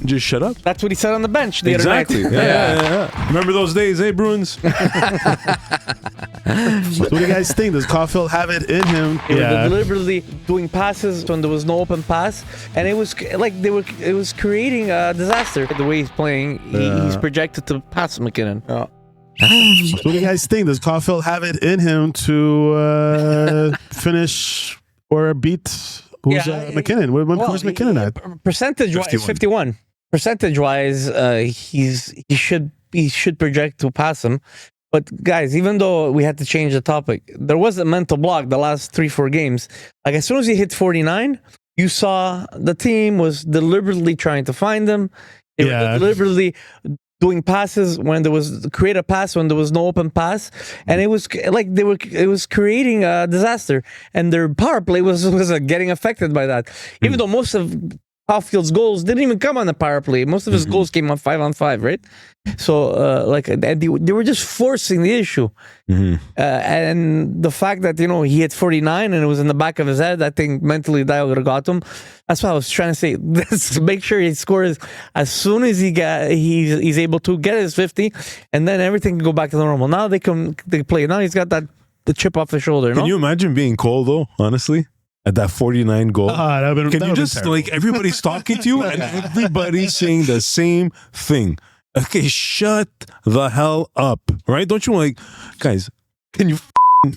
just shut up. That's what he said on the bench the Exactly. other night. Yeah. Remember those days, hey, Bruins? What do you guys think? Does Caufield have it in him? They were deliberately doing passes when there was no open pass, and it was like it was creating a disaster. The way he's playing, he's projected to pass MacKinnon. What do you guys think? Does Caufield have it in him to finish or beat MacKinnon? Where's MacKinnon at? Percentage-wise, 51. Percentage-wise, he should project to pass him. But guys, even though we had to change the topic, there was a mental block the last 3-4 games. Like as soon as he hit 49, you saw the team was deliberately trying to find him. They were deliberately doing passes when there was create a pass when there was no open pass, and it was like it was creating a disaster, and their power play was getting affected by that. Even though most of Caufield's goals didn't even come on the power play, most of his goals came on 5-on-5, right? So they were just forcing the issue, and the fact that he hit 49 and it was in the back of his head, I think mentally that would have got him. That's what I was trying to say. Let's make sure he scores as soon as he's able to get his 50, and then everything can go back to normal. Now they play. Now he's got the chip off his shoulder. Can you imagine being Cole though? Honestly, at that 49 goal, can you just like everybody's talking to you and everybody's saying the same thing? Okay, shut the hell up, right? Don't you like, guys? Can you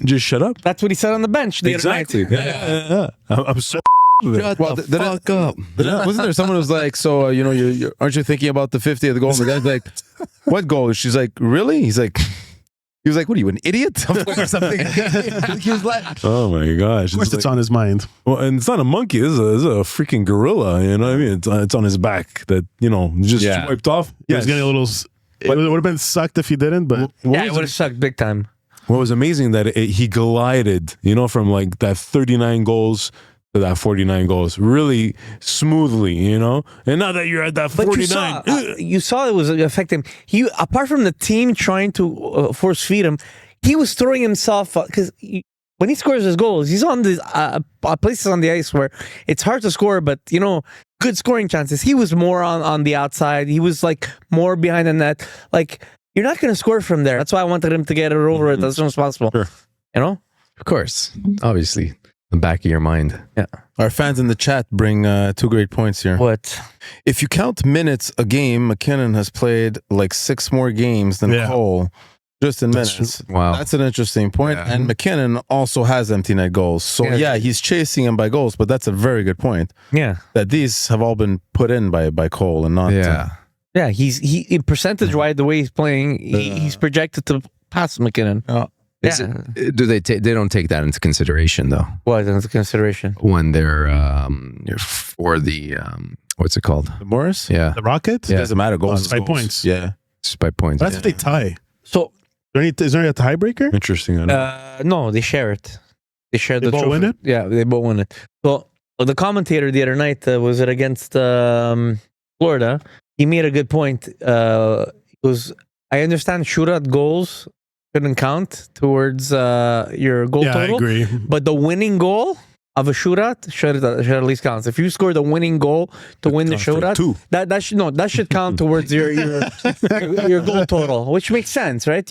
just shut up? That's what he said on the bench the other night. Yeah. I'm so. Shut the fuck up. Wasn't there someone who was like, so, you aren't you thinking about the 50 of the goal? And the guy's like, what goal? She's like, really? He was like, what are you, an idiot? Or something. He was like, oh my gosh. Of course it's on his mind. Well, and it's not a monkey. It's a freaking gorilla. You know what I mean? It's on his back that, just wiped off. Yeah, it's getting a little... It would have been sucked if he didn't, but... it would have sucked big time. What was amazing that he glided, from like that 39 goals to that 49 goals really smoothly, and now that you're at that 49, you saw it was affecting him. He, apart from the team trying to force feed him, he was throwing himself because when he scores his goals, he's on these places on the ice where it's hard to score, but good scoring chances. He was more on the outside. He was like more behind the net. Like you're not going to score from there. That's why I wanted him to get it over it as soon as possible. Sure. Of course, obviously. The back of your mind. Yeah. Our fans in the chat bring 2 great points here. What? If you count minutes a game, MacKinnon has played like 6 more games than Cole, just in minutes. Wow. That's an interesting point. Yeah. And MacKinnon also has empty net goals. So he's chasing him by goals, but that's a very good point. Yeah. That these have all been put in by Cole and not... Yeah, he percentage-wise, the way he's playing, he's projected to pass MacKinnon. Do they don't take that into consideration though? What into consideration? When they're for the what's it called? The Morris? Yeah. The Rocket? It doesn't matter. Goals by points. Yeah. Just by points. That's if they tie. So is there a tiebreaker? Interesting. No, they share it. They share the trophy. Both win it? Yeah, they both win it. So the commentator the other night was it against Florida? He made a good point. I understand shootout goals shouldn't count towards your goal total. I agree. But the winning goal of a shootout should at least count. If you score the winning goal to win the shootout, that should count towards your goal total, which makes sense, right?